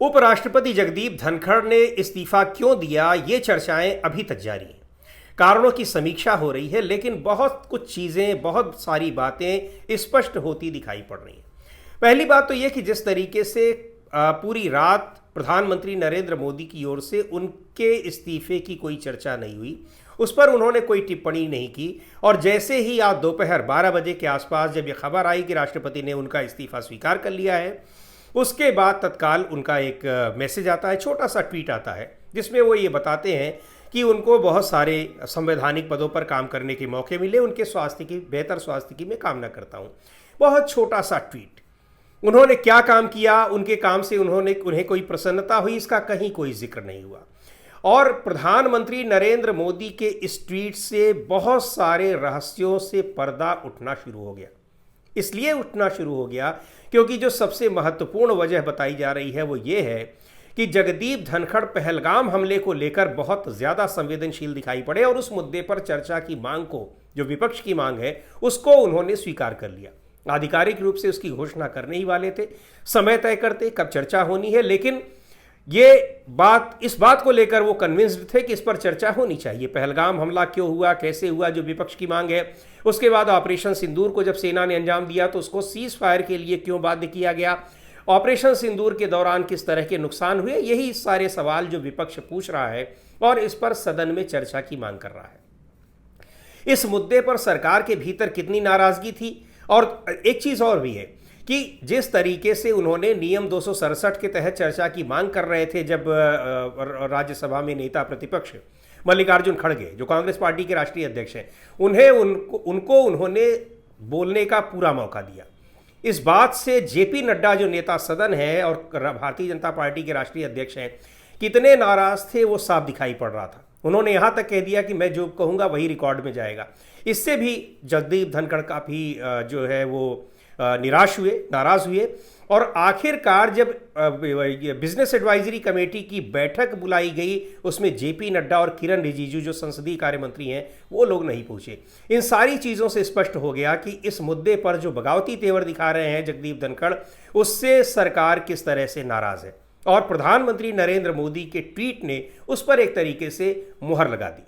उपराष्ट्रपति जगदीप धनखड़ ने इस्तीफा क्यों दिया, ये चर्चाएं अभी तक जारी हैं। कारणों की समीक्षा हो रही है, लेकिन बहुत कुछ चीज़ें, बहुत सारी बातें स्पष्ट होती दिखाई पड़ रही हैं। पहली बात तो ये कि जिस तरीके से पूरी रात प्रधानमंत्री नरेंद्र मोदी की ओर से उनके इस्तीफे की कोई चर्चा नहीं हुई, उस पर उन्होंने कोई टिप्पणी नहीं की। और जैसे ही आज दोपहर 12 बजे के आसपास जब ये खबर आई कि राष्ट्रपति ने उनका इस्तीफा स्वीकार कर लिया है, उसके बाद तत्काल उनका एक मैसेज आता है, छोटा सा ट्वीट आता है, जिसमें वो ये बताते हैं कि उनको बहुत सारे संवैधानिक पदों पर काम करने के मौके मिले, उनके स्वास्थ्य की, बेहतर स्वास्थ्य की मैं कामना करता हूँ। बहुत छोटा सा ट्वीट। उन्होंने क्या काम किया, उनके काम से उन्हें कोई प्रसन्नता हुई, इसका कहीं कोई जिक्र नहीं हुआ। और प्रधानमंत्री नरेंद्र मोदी के इस ट्वीट से बहुत सारे रहस्यों से पर्दा उठना शुरू हो गया। इसलिए उठना शुरू हो गया क्योंकि जो सबसे महत्वपूर्ण वजह बताई जा रही है वो ये है कि जगदीप धनखड़ पहलगाम हमले को लेकर बहुत ज़्यादा संवेदनशील दिखाई पड़े और उस मुद्दे पर चर्चा की मांग को, जो विपक्ष की मांग है, उसको उन्होंने स्वीकार कर लिया। आधिकारिक रूप से उसकी घोषणा करने ही वाले थे, समय तय करते कब चर्चा होनी है, लेकिन इस बात को लेकर वो कन्विंस्ड थे कि इस पर चर्चा होनी चाहिए। पहलगाम हमला क्यों हुआ, कैसे हुआ, जो विपक्ष की मांग है। उसके बाद ऑपरेशन सिंदूर को जब सेना ने अंजाम दिया तो उसको सीज फायर के लिए क्यों बाध्य किया गया, ऑपरेशन सिंदूर के दौरान किस तरह के नुकसान हुए, यही सारे सवाल जो विपक्ष पूछ रहा है और इस पर सदन में चर्चा की मांग कर रहा है। इस मुद्दे पर सरकार के भीतर कितनी नाराजगी थी। और एक चीज़ और भी है कि जिस तरीके से उन्होंने नियम 267 के तहत चर्चा की मांग कर रहे थे, जब राज्यसभा में नेता प्रतिपक्ष मल्लिकार्जुन खड़गे, जो कांग्रेस पार्टी के राष्ट्रीय अध्यक्ष हैं, उन्होंने बोलने का पूरा मौका दिया। इस बात से जेपी नड्डा, जो नेता सदन है और भारतीय जनता पार्टी के राष्ट्रीय अध्यक्ष हैं, कितने नाराज थे वो साफ दिखाई पड़ रहा था। उन्होंने यहाँ तक कह दिया कि मैं जो कहूँगा वही रिकॉर्ड में जाएगा। इससे भी जगदीप धनखड़ काफ़ी जो है वो निराश हुए, नाराज हुए। और आखिरकार जब बिजनेस एडवाइजरी कमेटी की बैठक बुलाई गई, उसमें जेपी नड्डा और किरण रिजिजू, जो संसदीय कार्य मंत्री हैं, वो लोग नहीं पहुंचे। इन सारी चीज़ों से स्पष्ट हो गया कि इस मुद्दे पर जो बगावती तेवर दिखा रहे हैं जगदीप धनखड़, उससे सरकार किस तरह से नाराज है। और प्रधानमंत्री नरेंद्र मोदी के ट्वीट ने उस पर एक तरीके से मुहर लगा दी।